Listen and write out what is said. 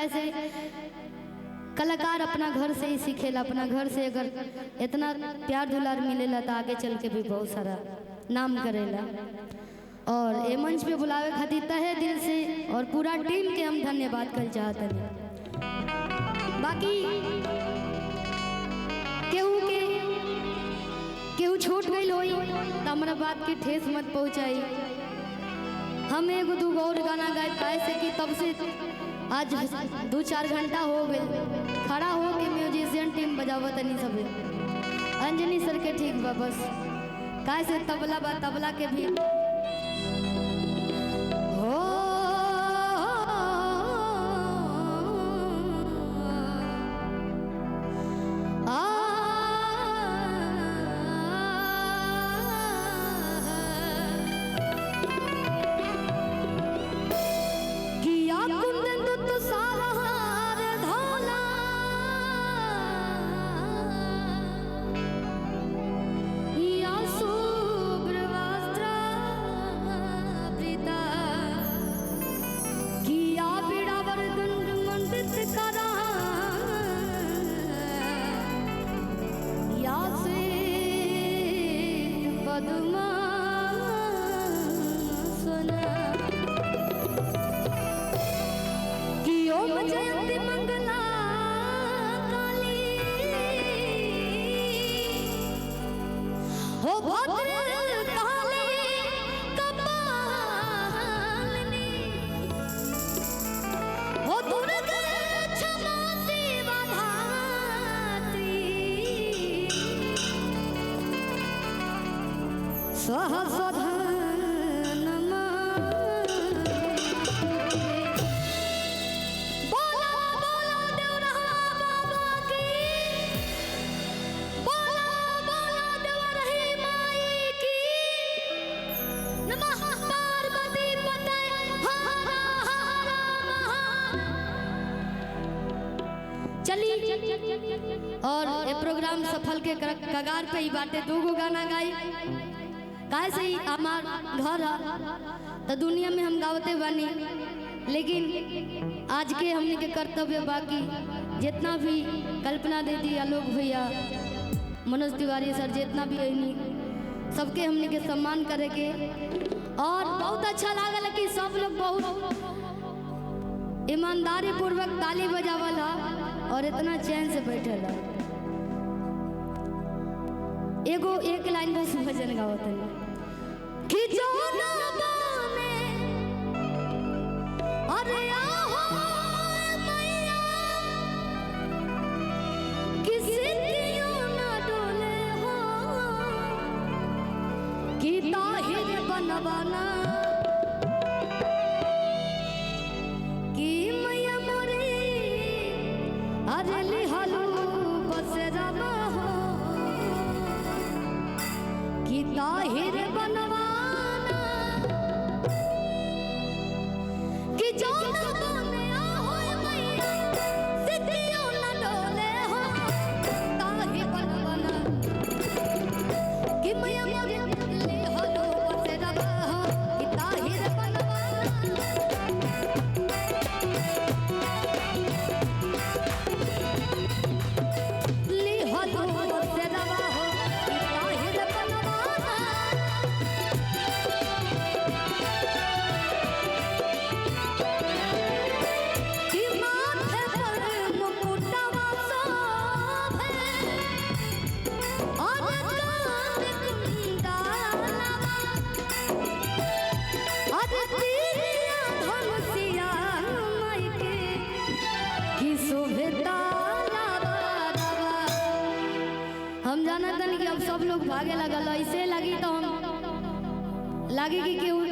कैसे कलाकार अपना घर से ही सीखेला, अपना घर से अगर इतना प्यार दुलार मिलेला तो आगे चल के भी बहुत सारा नाम करेला। और ये मंच पे बुलावे खातिर तहे दिल से और पूरा टीम के हम धन्यवाद कर चाहते हैं। बाकी केहू छूट गई होई तो हमारा बात की ठेस मत पहुँचाई। हम एगो दूगो और गाना गाए कैसे कि तब से आज 2-4 घंटा हो गए खड़ा हो के म्यूजिशियन टीम बजावत नहीं सब। अंजनी सर के ठीक बा बस कैसे तबला बा, तबला के भी हो जयंती मंगला काली हो भद्र काली कपालिनी हो दुर्गा क्षमा सेवा धात्री सहस्र और ये प्रोग्राम सफल के कगार पे ही बाटे। दूगो गाना गाई कैसे ही हमार घर है तो दुनिया में हम गावते बनी, लेकिन आज के हमने के कर्तव्य बाकी जितना भी कल्पना दीदी, आलोक भैया, मनोज तिवारी सर जितना भी है सबके हमने के सम्मान करे के। और बहुत अच्छा लागल कि सब लोग बहुत ईमानदारी पूर्वक ताली बजावल है और इतना चैन से बैठल है। एगो एक लाइन बस भजन गावत है कि जोना बाने अरे आहो मैया किसी क्यों ना डोले हो कि ताहिर बनवाना कि मैया मोरी अरे लिहालू बसरावा हो कि ताहिर बनवाना कि जोना बाने आहो मैया सिद्धियों ना डोले हो ताहिर बनवाना कि मैया मोरी लिहालू बसरावा हो कि ताहिर हम जाना था कि अब सब लोग भागे लगल ऐसे लगी तो हम लगे कि